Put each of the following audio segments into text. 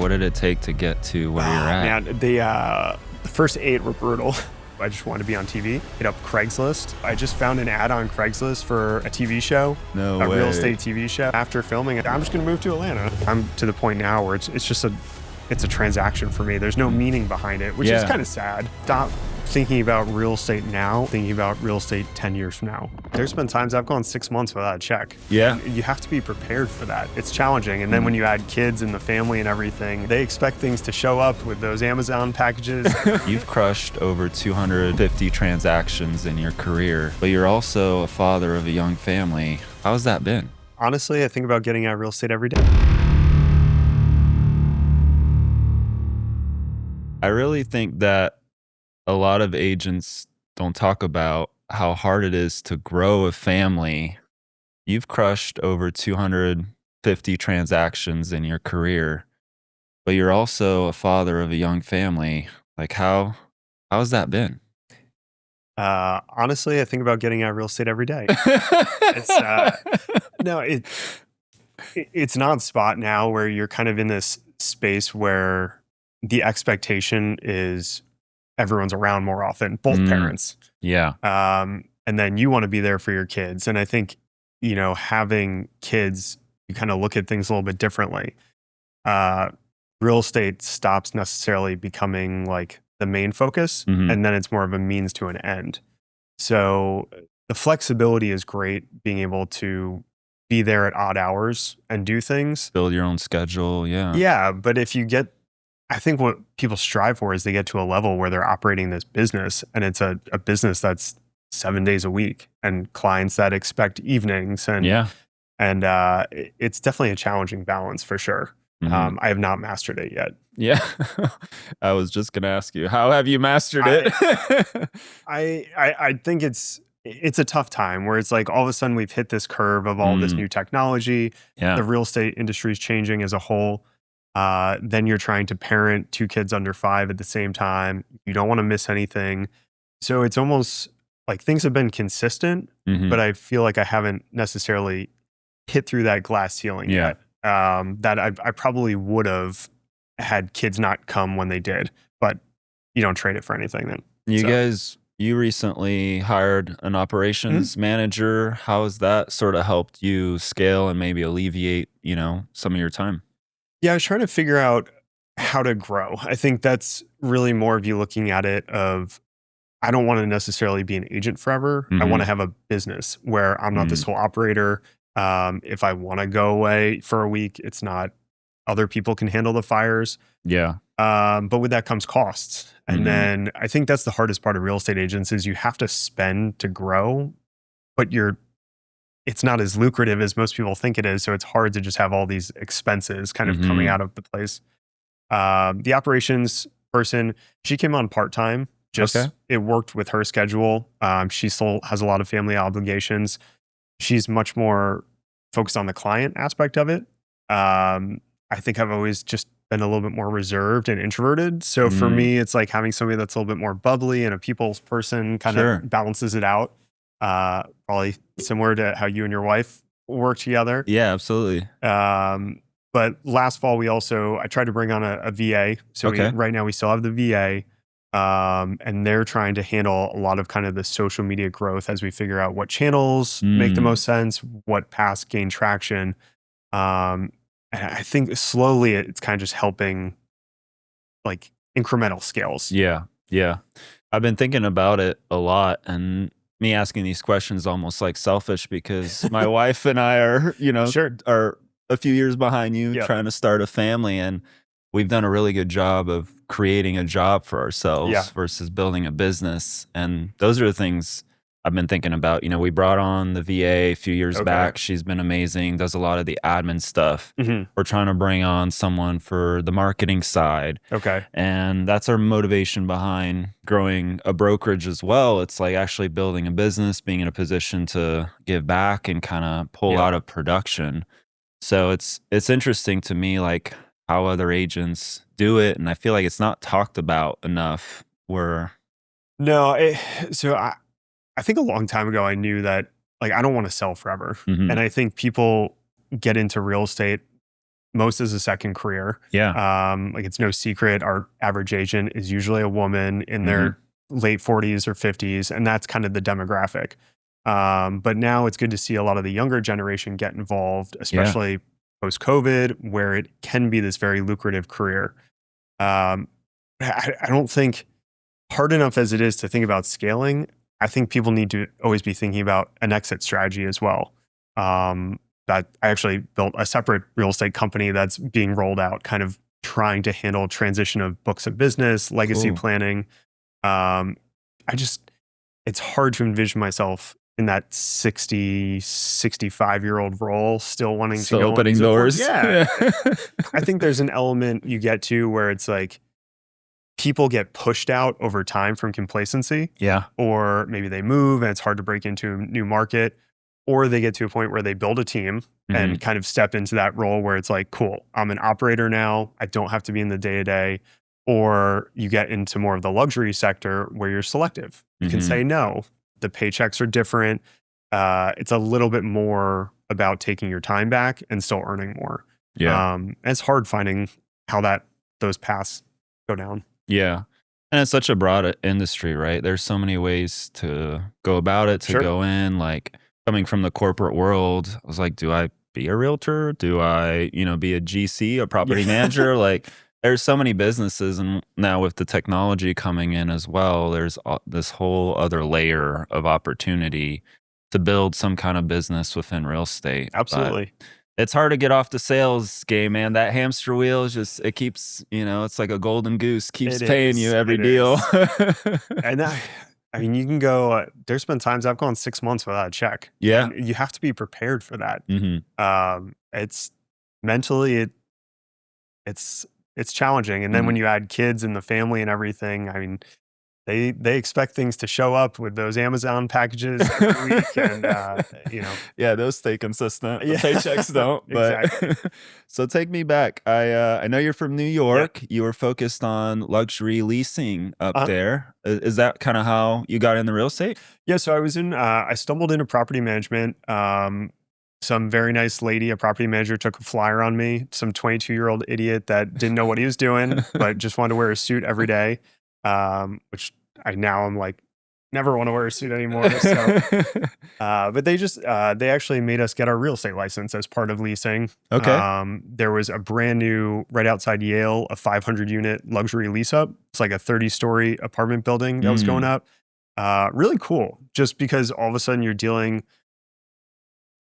What did it take to get to where you're at? Man, the first 8 were brutal. I just wanted to be on TV. Hit up Craigslist. I just found an ad on Craigslist for a TV show, No a way. real estate TV show. After filming it, I'm just going to move to Atlanta. I'm to the point now where it's just it's a transaction for me. There's no meaning behind it, which is kind of sad. Stop thinking about real estate now, thinking about real estate 10 years from now. There's been times I've gone 6 months without a check. Yeah. And you have to be prepared for that. It's challenging. And then when you add kids and the family and everything, they expect things to show up with those Amazon packages. You've crushed over 250 transactions in your career, but you're also a father of a young family. How's that been? Honestly, I think about getting out of real estate every day. I really think that a lot of agents don't talk about how hard it is to grow a family. You've crushed over 250 transactions in your career, but you're also a father of a young family. Like how's that been? Honestly, I think about getting out of real estate every day. No, it's not a spot now where you're kind of in this space where the expectation is everyone's around more often, both parents. Yeah. And then you want to be there for your kids. And I think, having kids, you kind of look at things a little bit differently. Real estate stops necessarily becoming like the main focus, and then it's more of a means to an end. So the flexibility is great, being able to be there at odd hours and do things. Build your own schedule. Yeah. Yeah, but I think what people strive for is they get to a level where they're operating this business, and it's a business that's 7 days a week and clients that expect evenings. And it's definitely a challenging balance for sure. I have not mastered it yet. Yeah. I was just going to ask you, how have you mastered it? I think it's a tough time where it's like all of a sudden we've hit this curve of all this new technology. Yeah. The real estate industry is changing as a whole. Then you're trying to parent 2 kids under 5 at the same time. You don't want to miss anything. So it's almost like things have been consistent, but I feel like I haven't necessarily hit through that glass ceiling yet. That I probably would have had kids not come when they did, but you don't trade it for anything then. You recently hired an operations manager. How has that sort of helped you scale and maybe alleviate, some of your time? Yeah, I was trying to figure out how to grow. I think that's really more of you looking at it of, I don't want to necessarily be an agent forever. I want to have a business where I'm not the sole operator. If I want to go away for a week, it's not other people can handle the fires. Yeah. But with that comes costs. And then I think that's the hardest part of real estate agents is you have to spend to grow, but it's not as lucrative as most people think it is. So it's hard to just have all these expenses kind of coming out of the place. The operations person, she came on part-time. It worked with her schedule. She still has a lot of family obligations. She's much more focused on the client aspect of it. I think I've always just been a little bit more reserved and introverted. So for me, it's like having somebody that's a little bit more bubbly and a people's person kind of balances it out. Probably similar to how you and your wife work together. Yeah, absolutely. But last fall, I tried to bring on a VA. So right now we still have the VA. And they're trying to handle a lot of kind of the social media growth as we figure out what channels make the most sense, what paths gain traction. And I think slowly it's kind of just helping like incremental scales. Yeah. Yeah. I've been thinking about it a lot, and me asking these questions almost like selfish because my wife and I are, are a few years behind you trying to start a family, and we've done a really good job of creating a job for ourselves versus building a business. And those are the things I've been thinking about. We brought on the VA a few years back. She's been amazing, does a lot of the admin stuff. We're trying to bring on someone for the marketing side. And that's our motivation behind growing a brokerage as well. It's like actually building a business, being in a position to give back and kind of pull out of production. So it's interesting to me, like how other agents do it. And I feel like it's not talked about enough I think a long time ago, I knew that like, I don't want to sell forever. And I think people get into real estate most as a second career. Yeah. Like it's no secret, our average agent is usually a woman in their late 40s or 50s, and that's kind of the demographic. But now it's good to see a lot of the younger generation get involved, especially post-COVID, where it can be this very lucrative career. Um, I don't think, hard enough as it is to think about scaling, I think people need to always be thinking about an exit strategy as well. That I actually built a separate real estate company that's being rolled out, kind of trying to handle transition of books of business, legacy planning. It's hard to envision myself in that 60, 65-year-old role, still wanting to go opening doors. Yeah. I think there's an element you get to where it's like people get pushed out over time from complacency. Yeah. Or maybe they move and it's hard to break into a new market. Or they get to a point where they build a team and kind of step into that role where it's like, cool, I'm an operator now. I don't have to be in the day-to-day. Or you get into more of the luxury sector where you're selective. You can say no. The paychecks are different. It's a little bit more about taking your time back and still earning more. Yeah. It's hard finding how those paths go down. Yeah. And it's such a broad industry, right? There's so many ways to go about it, to go in. Like coming from the corporate world, I was like, do I be a realtor? Do I, be a GC, a property manager? Like there's so many businesses. And now with the technology coming in as well, there's this whole other layer of opportunity to build some kind of business within real estate. Absolutely. But it's hard to get off the sales game, man. That hamster wheel is just, it keeps, it's like a golden goose, keeps paying you every deal. And I mean, you can go, there's been times I've gone 6 months without a check. Yeah. And you have to be prepared for that. It's mentally, it's challenging. And then when you add kids and the family and everything, I mean, they expect things to show up with those Amazon packages every week, and yeah, those stay consistent. The paychecks don't. But exactly. So take me back. I know you're from New York. You were focused on luxury leasing up there. Is that kind of how you got into real estate? Yeah. So I stumbled into property management. Some very nice lady, a property manager, took a flyer on me. Some 22-year-old idiot that didn't know what he was doing, but just wanted to wear a suit every day. Which I'm like, never want to wear a suit anymore. So, but they actually made us get our real estate license as part of leasing. Okay. There was a brand new, right outside Yale, a 500-unit luxury lease up. It's like a 30-story apartment building that was going up. Really cool, just because all of a sudden you're dealing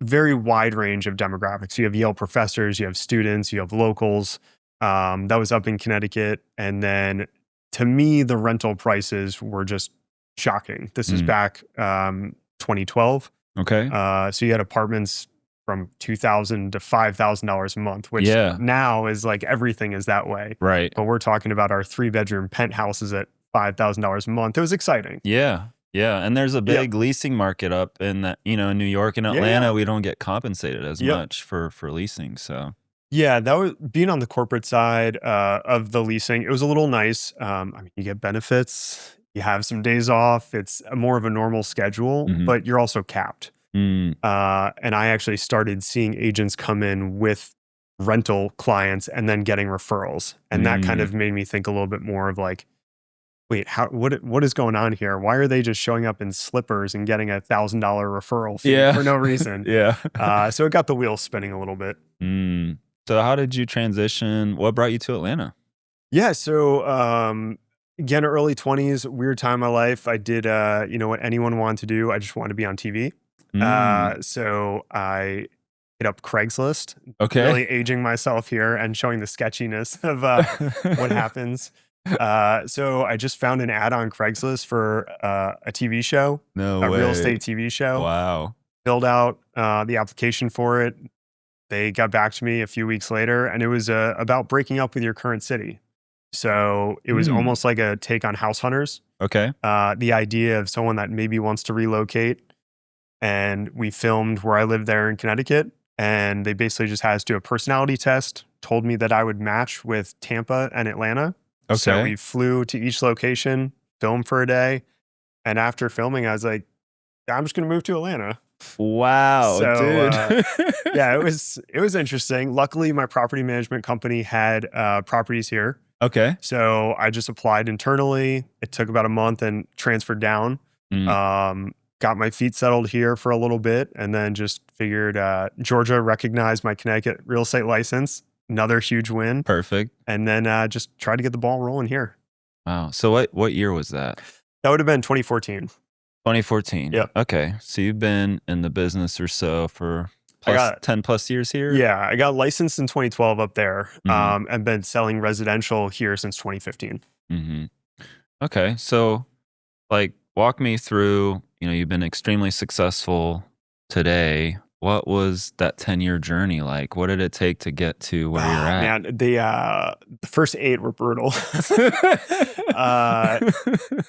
very wide range of demographics. You have Yale professors, you have students, you have locals. That was up in Connecticut. And then to me, the rental prices were just shocking. This is back 2012. Okay. So you had apartments from $2,000 to $5,000 a month, which now is like everything is that way. Right. But we're talking about our 3-bedroom penthouses at $5,000 a month. It was exciting. Yeah. Yeah. And there's a big leasing market up in that, in New York and Atlanta, we don't get compensated as much for leasing. So yeah, that was being on the corporate side of the leasing. It was a little nice. I mean, you get benefits, you have some days off. It's more of a normal schedule, but you're also capped. And I actually started seeing agents come in with rental clients and then getting referrals, and that kind of made me think a little bit more of like, wait, what is going on here? Why are they just showing up in slippers and getting $1,000 referral fee for no reason? So it got the wheels spinning a little bit. So how did you transition? What brought you to Atlanta? Yeah. So, again, early 20s, weird time in my life. I did, what anyone wanted to do. I just wanted to be on TV. So I hit up Craigslist, really aging myself here and showing the sketchiness of what happens. So I just found an ad on Craigslist for a TV show, a real estate TV show. Wow. Filled out the application for it. They got back to me a few weeks later, and it was about breaking up with your current city. So it was almost like a take on House Hunters. Okay. The idea of someone that maybe wants to relocate. And we filmed where I live there in Connecticut. And they basically just had us do a personality test, told me that I would match with Tampa and Atlanta. Okay. So we flew to each location, filmed for a day. And after filming, I was like, I'm just going to move to Atlanta. Wow, So dude. yeah, it was interesting. Luckily, my property management company had properties here. Okay. So I just applied internally. It took about a month and transferred down. Mm, Got my feet settled here for a little bit, and then just figured Georgia recognized my Connecticut real estate license. Another huge win. perfect. And then just tried to get the ball rolling here. Wow. So what year was that? That would have been 2014. 2014. Yep. Okay. So you've been in the business or so for I plus got 10 plus years here? Yeah, I got licensed in 2012 up there, Mhm. and been selling residential here since 2015. Mhm. Okay. So like walk me through, you've been extremely successful today. What was that 10-year journey like? What did it take to get to where you're Ah, at? man, the first 8 were brutal. uh,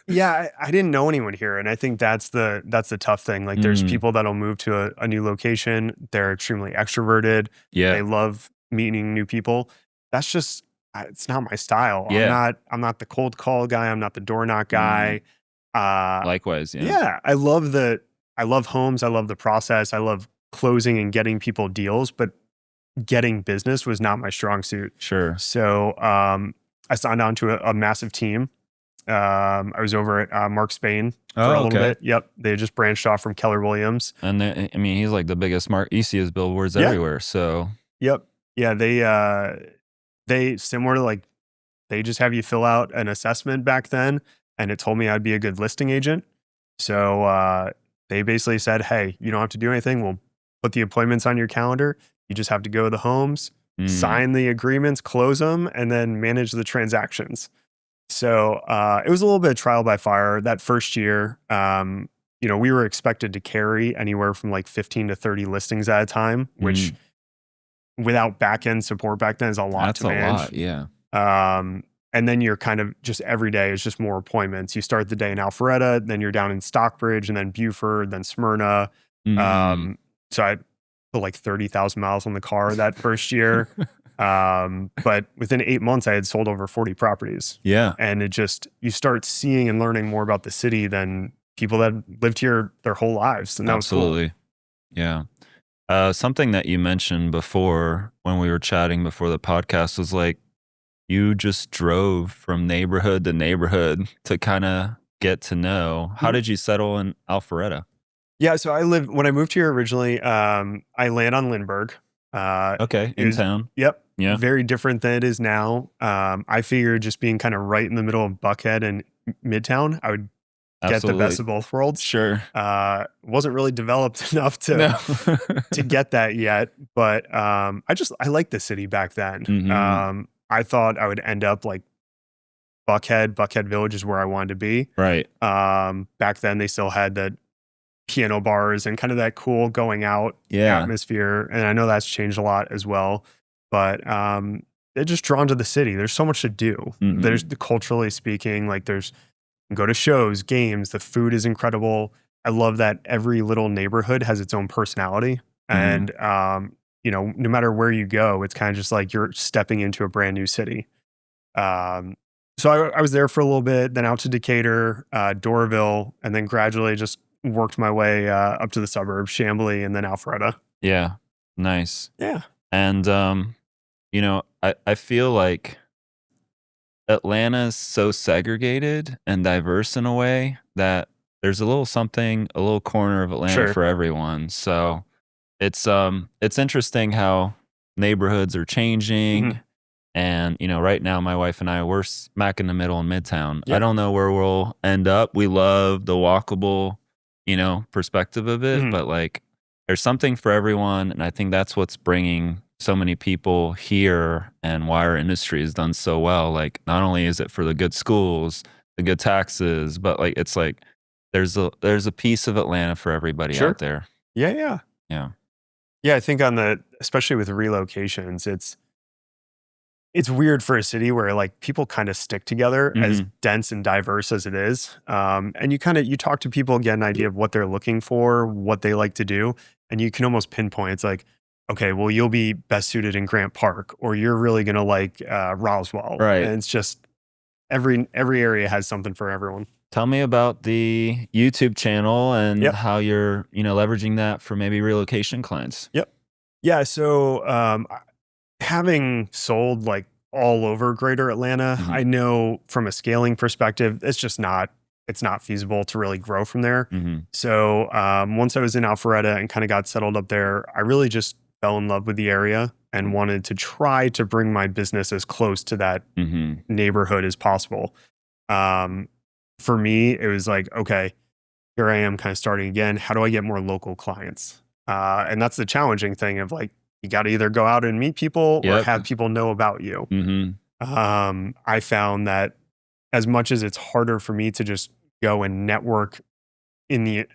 yeah, I didn't know anyone here, and I think that's the tough thing. Like, there's Mm, people that'll move to a new location. They're extremely extroverted. yeah. They love meeting new people. That's just it's not my style. Yeah. I'm not the cold call guy. I'm not the door knock Mm, guy. Uh, likewise, yeah. yeah, I love homes. I love the process. I love closing and getting people deals, but getting business was not my strong suit. Sure. So I signed on to a massive team. I was over at Mark Spain for a Oh, little okay. bit. Yep, they just branched off from Keller Williams. And I mean, he's like the biggest you see his billboards Yeah. everywhere. So, Yep. Yeah, they similar to like they just have you fill out an assessment back then, and it told me I'd be a good listing agent. So they basically said, "Hey, you don't have to do anything. We'll put the appointments on your calendar. You just have to go to the homes, mm, sign the agreements, close them, and then manage the transactions." So it was a little bit of trial by fire that first year. We were expected to carry anywhere from like 15 to 30 listings at a time, which mm, without back end support back then is a lot that's to a manage. lot. Yeah. And then you're kind of just every day is just more appointments. You start the day in Alpharetta, then you're down in Stockbridge, and then Buford, then Smyrna. Mm, Um, so I put like 30,000 miles on the car that first year. But within 8 months, I had sold over 40 properties. yeah. And you start seeing and learning more about the city than people that lived here their whole lives. And that was cool. Absolutely. Yeah. Something that you mentioned before when we were chatting before the podcast was like you just drove from neighborhood to neighborhood to kind of get to know. How Mhm. did you settle in Alpharetta? Yeah. So when I moved here originally, I land on Lindbergh. Okay, It in was, town. yep, Yeah, very different than it is now. I figured just being kind of right in the middle of Buckhead and Midtown, I would get the best absolutely. of both worlds. Sure. Wasn't really developed enough No. to get that yet, but I liked the city back then. Hmm. I thought I would end up like Buckhead Village is where I wanted to be. Right. Back then they still had the piano bars and kind of that cool going out Yeah. atmosphere, and I know that's changed a lot as well. But they're just drawn to the city. There's so much to do. There's Hmm. culturally speaking, like there's go to shows, games, the food is incredible. I love that every little neighborhood has its own personality. Hmm. And, no matter where you go, it's kind of just like you're stepping into a brand new city. Um, so I was there for a little bit, then out to Decatur, Doraville, and then gradually just worked my way up to the suburbs, Chamblee, and then Alpharetta. Yeah. Nice. Yeah. And I feel like Atlanta's so segregated and diverse in a way that there's a little something, a little corner of Atlanta Sure. for everyone. So it's interesting how neighborhoods are Hmm. changing. And right now my wife and I we're smack in the middle in Midtown. I Yep. don't know where we'll end up. We love the walkable, perspective of it, Hmm. but like there's something for everyone, and I think that's what's bringing so many people here and why our industry has done so well. Like not only is it for the good schools, the good taxes, but like it's like there's a piece of Atlanta for everybody Sure. out there. Yeah. Yeah. Yeah. Yeah. I think especially with relocations, it's weird for a city where like people kind of stick together as Mhm. dense and diverse as it is. And you talk to people, get an idea of what they're looking for, what they like to do, and you can almost pinpoint. It's like, okay, well, you'll be best suited in Grant Park, or you're really gonna like Roswell. Right. And it's just every area has something for everyone. Tell me about the YouTube channel and Yep. how you're, leveraging that for maybe relocation clients. Yep. Yeah. So, having sold like all over greater Atlanta, Hmm. I know from a scaling perspective, it's not feasible to really grow from there. Hmm. So, once I was in Alpharetta and kind of got settled up there, I really just fell in love with the area and wanted to try to bring my business as close to that Hmm. neighborhood as possible. Um, for me, it was like, okay, here I am kind of starting again. How do I get more local clients? And that's the challenging thing of like, you got to either go out and meet people or Yep. have people know about you. Hmm. I found that as much as it's harder for me to just go and network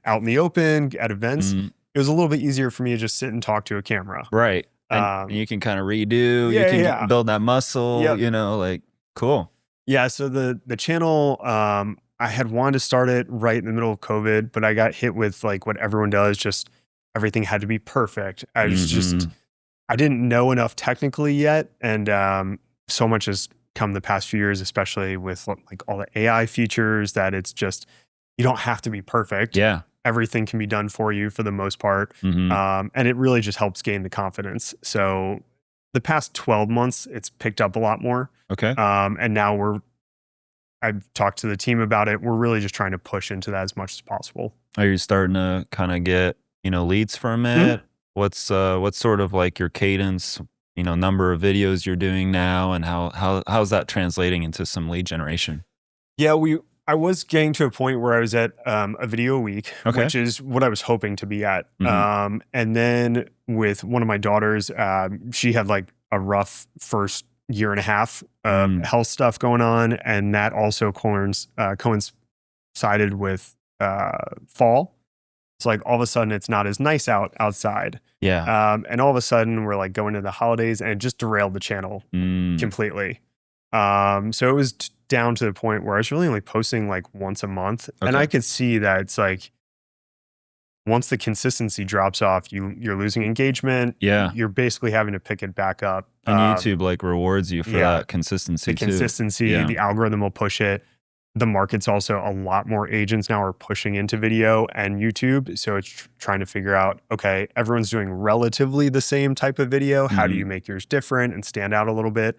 out in the open at events, Hmm. it was a little bit easier for me to just sit and talk to a camera. Right. And Um, you can kind of redo, you yeah, can yeah, build that muscle, yep, like, cool. yeah. So the channel, I had wanted to start it right in the middle of COVID, but I got hit with like what everyone does, just everything had to be perfect. Hmm. I didn't know enough technically yet, and so much has come the past few years, especially with like all the AI features, that it's just you don't have to be perfect. Yeah. Everything can be done for you for the most part, Hmm. and it really just helps gain the confidence. So the past 12 months, it's picked up a lot more, Okay. and now I've talked to the team about it. We're really just trying to push into that as much as possible. Are you starting to kind of get, leads from Mhm. it? What's sort of like your cadence, number of videos you're doing now, and how's that translating into some lead generation? Yeah, I was getting to a point where I was at a video a week, Okay. which is what I was hoping to be at. Hmm. And then with one of my daughters, she had like a rough first year and a half of Mm. health stuff going on, and that also coincided with fall. So like all of a sudden, it's not as nice outside, Yeah. and all of a sudden we're like going into the holidays, and it just derailed the channel Mm. completely. So it was down to the point where I was really only posting like once a month, and I Okay. could see that it's like once the consistency drops off, you're losing engagement. Yeah. You're basically having to pick it back up. And YouTube like rewards you for Yeah, that consistency the too. consistency, Yeah. the algorithm will push it. The market's also a lot more agents now are pushing into video and YouTube. So it's trying to figure out, okay, everyone's doing relatively the same type of video. How do Hmm. you make yours different and stand out a little bit?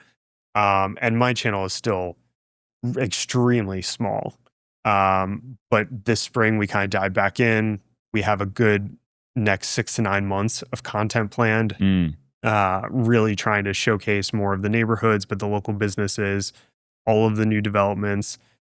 And my channel is still extremely small. But this spring, we kind of dive back in. We have a good next 6 to 9 months of content planned, Mm. really trying to showcase more of the neighborhoods, but the local businesses, all of the new developments.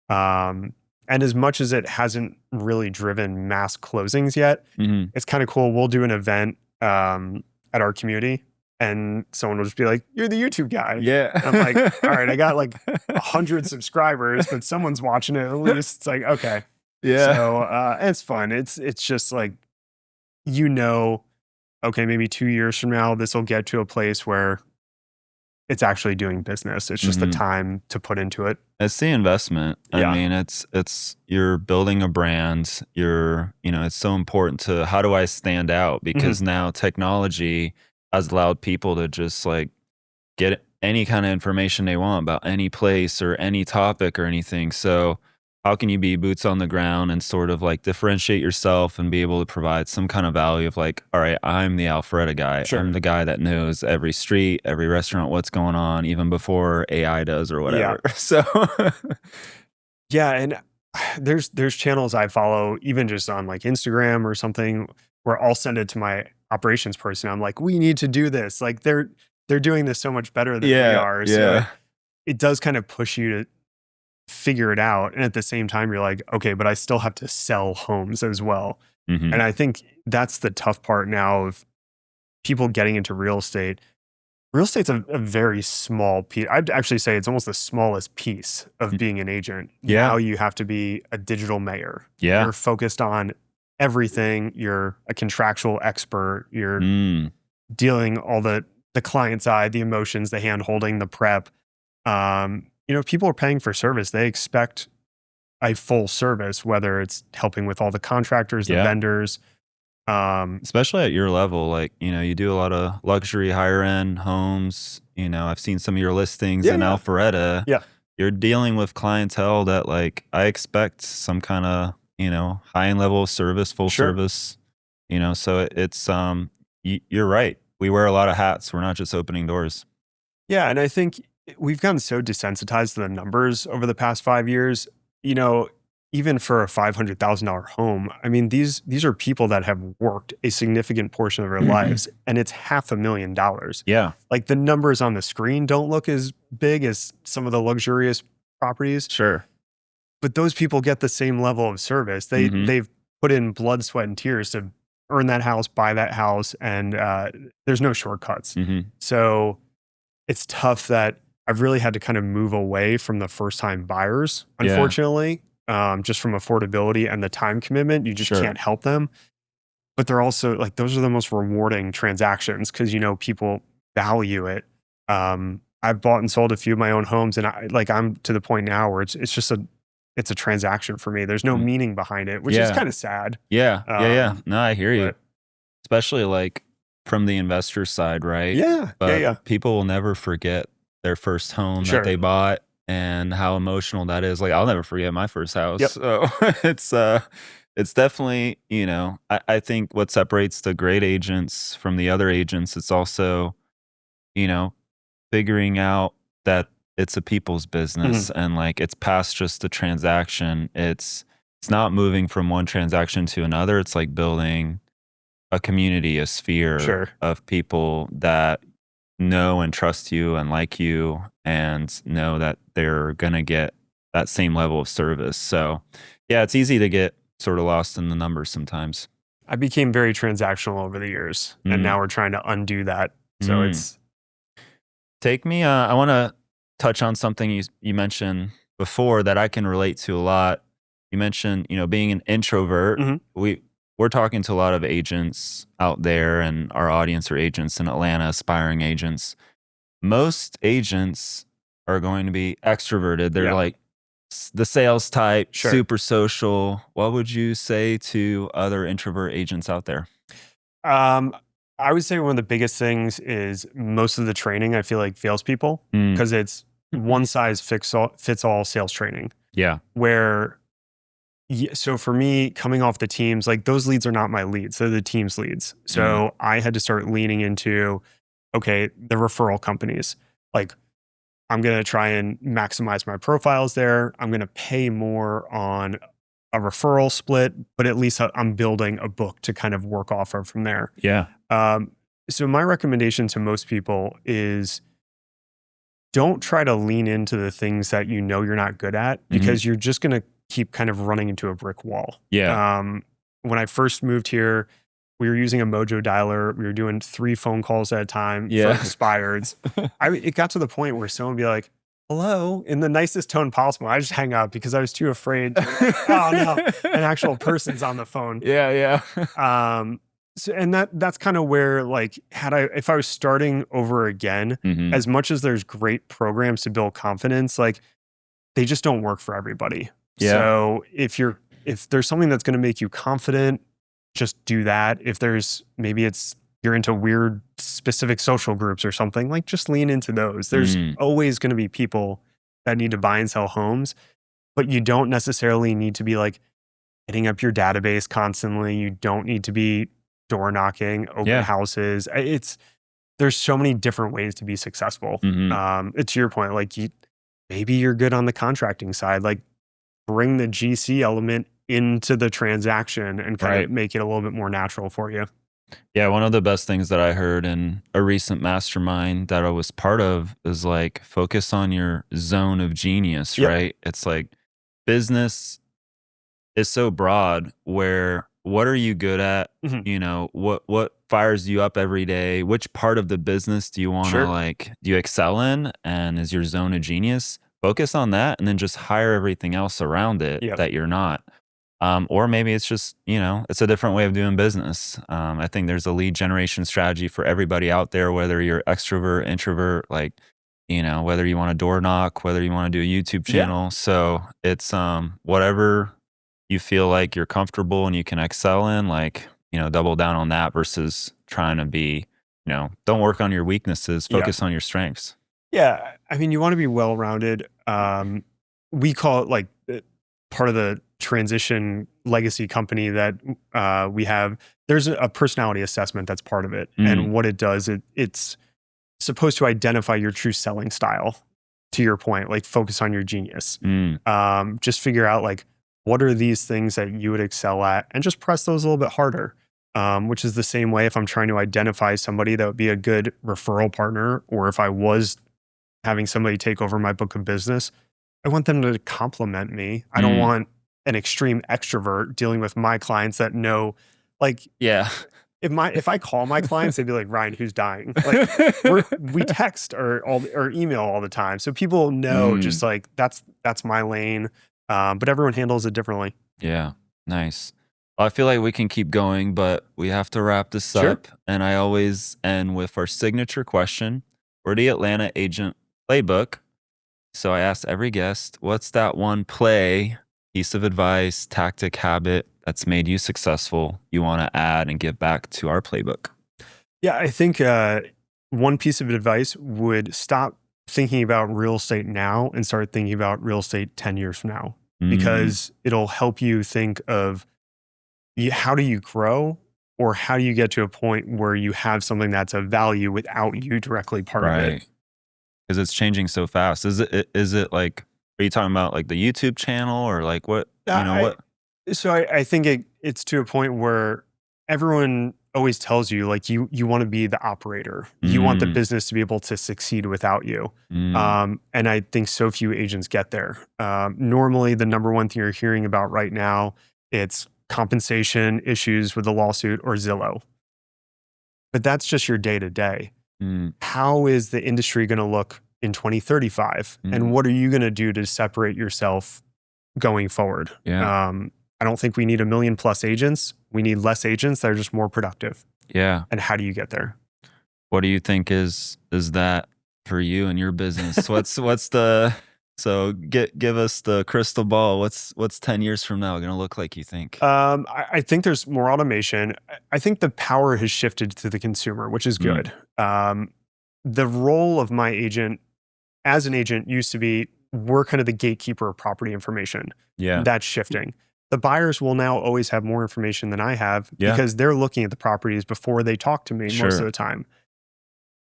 Um, and as much as it hasn't really driven mass closings yet, Hmm. it's kind of cool. We'll do an event at our community, and someone will just be like, "You're the YouTube guy." Yeah. And I'm like, "All right, I got like 100 subscribers, but someone's watching it at least." It's like, okay. Yeah. So and it's fun. It's just like, okay, maybe 2 years from now, this will get to a place where it's actually doing business. It's just the Hmm. time to put into it. It's the investment. I Yeah. mean, it's you're building a brand. It's so important to how do I stand out? Mhm. Because now technology has allowed people to just like get any kind of information they want about any place or any topic or anything. So how can you be boots on the ground and sort of like differentiate yourself and be able to provide some kind of value of like, all right, I'm the Alpharetta guy. I'm Sure. the guy that knows every street, every restaurant, what's going on, even before AI does or Yeah. whatever. So Yeah, and there's channels I follow, even just on like Instagram or something, where I'll send it to my operations person. I'm like, we need to do this. Like they're doing this so much better than we yeah, are. So yeah. it does kind of push you to figure it out. And at the same time, you're like, okay, but I still have to sell homes as well. Hmm. And I think that's the tough part now of people getting into real estate. Real estate's a very small piece. I'd actually say it's almost the smallest piece of being an agent. Yeah. Now you have to be a digital mayor. Yeah. You're focused on everything. You're a contractual expert. You're Mm. dealing all the client side, the emotions, the hand holding, the prep. People are paying for service. They expect a full service, whether it's helping with all the contractors, the Yeah. vendors. Especially at your level, like, you do a lot of luxury higher end homes. I've seen some of your listings Yeah, in yeah, Alpharetta. yeah. you're dealing with clientele that like I expect some kind of, high end level of service, full Sure. service, so it's you're right. We wear a lot of hats. We're not just opening doors. Yeah, and I think we've gotten so desensitized to the numbers over the past 5 years. You know, even for a $500,000 home, I mean, these are people that have worked a significant portion of their lives, and it's $500,000. Yeah. Like the numbers on the screen don't look as big as some of the luxurious properties, Sure. but those people get the same level of service. They've put in blood, sweat, and tears to earn that house, buy that house, and there's no shortcuts. So it's tough that I've really had to kind of move away from the first time buyers, unfortunately, just from affordability and the time commitment. You just can't help them. But they're also like, those are the most rewarding transactions because, people value it. I've bought and sold a few of my own homes, and I'm to the point now where it's just it's a transaction for me. There's no meaning behind it, which is kind of sad. Yeah. No, I hear you. Especially like from the investor side, right? Yeah. But people will never forget their first home that they bought and how emotional that is. Like I'll never forget my first house. So it's definitely, I think what separates the great agents from the other agents, it's also, figuring out that it's a people's business and like it's past just a transaction. It's not moving from one transaction to another. It's like building a community, a sphere of people that know and trust you and like you and know that they're going to get that same level of service. So yeah, it's easy to get sort of lost in the numbers sometimes. I became very transactional over the years, and now we're trying to undo that. So it's... Take me, I want to touch on something you mentioned before that I can relate to a lot. You mentioned, being an introvert. We're talking to a lot of agents out there, and our audience are agents in Atlanta, aspiring agents. Most agents are going to be extroverted. They're like the sales type, super social. What would you say to other introvert agents out there? I would say one of the biggest things is most of the training, I feel like, fails people because it's one size fits all sales training. Yeah. Where, so for me, coming off the teams, like those leads are not my leads. They're the team's leads. So I had to start leaning into, okay, the referral companies. Like I'm going to try and maximize my profiles there. I'm going to pay more on a referral split, but at least I'm building a book to kind of work off of from there. Yeah. So my recommendation to most people is don't try to lean into the things that you're not good at because you're just going to keep kind of running into a brick wall. Yeah. When I first moved here, we were using a Mojo dialer. We were doing 3 phone calls at a time for expireds. It got to the point where someone would be like, hello, in the nicest tone possible. I just hang up because I was too afraid. Oh no, an actual person's on the phone. Yeah. So, and that's kind of where, like, if I was starting over again, as much as there's great programs to build confidence, like they just don't work for everybody. Yeah. So if there's something that's going to make you confident, just do that. If you're into weird specific social groups or something, like just lean into those. There's always going to be people that need to buy and sell homes, but you don't necessarily need to be like hitting up your database constantly. You don't need to be door knocking, open houses. There's so many different ways to be successful. It's your point. Like maybe you're good on the contracting side, like bring the GC element into the transaction and kind of make it a little bit more natural for you. Yeah, one of the best things that I heard in a recent mastermind that I was part of is like focus on your zone of genius, right? It's like business is so broad where what are you good at? What fires you up every day? Which part of the business do you want to do you excel in? And is your zone of genius? Focus on that and then just hire everything else around it that you're not. Or maybe it's just, it's a different way of doing business. I think there's a lead generation strategy for everybody out there, whether you're extrovert, introvert, whether you want to door knock, whether you want to do a YouTube channel. So it's whatever you feel like you're comfortable and you can excel in, double down on that versus trying to be, don't work on your weaknesses, focus on your strengths. Yeah. I mean, you want to be well-rounded. We call it like part of the transition legacy company that we have. There's a personality assessment that's part of it. And what it does, it's supposed to identify your true selling style. To your point, like focus on your genius. Just figure out like, what are these things that you would excel at, and just press those a little bit harder. Which is the same way if I'm trying to identify somebody that would be a good referral partner, or if I was having somebody take over my book of business, I want them to compliment me. I don't want an extreme extrovert dealing with my clients that know, like, if I call my clients, they'd be like, Ryan, who's dying? Like, we text or email all the time, so people know just like that's my lane. But everyone handles it differently. Yeah, nice. Well, I feel like we can keep going, but we have to wrap this up. And I always end with our signature question. We're the Atlanta Agent Playbook. So I asked every guest, what's that one play, piece of advice, tactic, habit that's made you successful you want to add and give back to our playbook? Yeah, I think one piece of advice would stop thinking about real estate now and start thinking about real estate 10 years from now, because it'll help you think of how do you grow, or how do you get to a point where you have something that's of value without you directly part of it. Because it's changing so fast. Is it like, are you talking about like the YouTube channel, or like what, what? So I think it's to a point where everyone always tells you like you want to be the operator. You want the business to be able to succeed without you. And I think so few agents get there. Normally the number one thing you're hearing about right now, it's compensation issues with the lawsuit or Zillow. But that's just your day to day. How is the industry going to look in 2035? And what are you going to do to separate yourself going forward? I don't think we need 1 million+ agents. We need less agents that are just more productive. And how do you get there? What do you think is that for you and your business? what's the, so give us the crystal ball. What's 10 years from now going to look like, you think? I think there's more automation. I think the power has shifted to the consumer, which is good. The role of my agent as an agent used to be, we're kind of the gatekeeper of property information. That's shifting. The buyers will now always have more information than I have, because they're looking at the properties before they talk to me most of the time.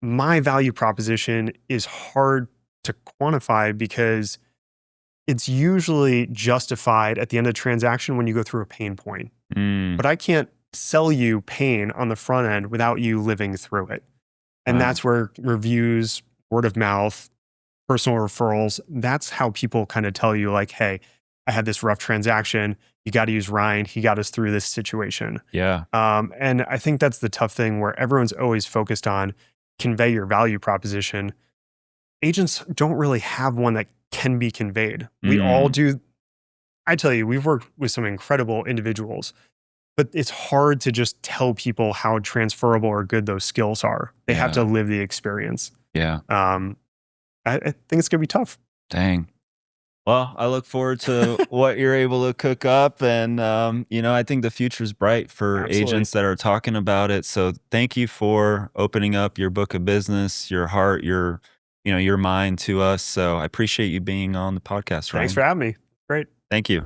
My value proposition is hard to quantify because it's usually justified at the end of the transaction when you go through a pain point. But I can't sell you pain on the front end without you living through it. And that's where reviews, word of mouth, personal referrals, that's how people kind of tell you like, hey, I had this rough transaction. You got to use Ryan. He got us through this situation. And I think that's the tough thing, where everyone's always focused on convey your value proposition. Agents don't really have one that can be conveyed. We all do. I tell you, we've worked with some incredible individuals, but it's hard to just tell people how transferable or good those skills are. They have to live the experience. I think it's going to be tough. Dang. Well, I look forward to what you're able to cook up. And, I think the future's bright for agents that are talking about it. So thank you for opening up your book of business, your heart, your mind to us. So I appreciate you being on the podcast, Ryan. Thanks for having me. Great. Thank you.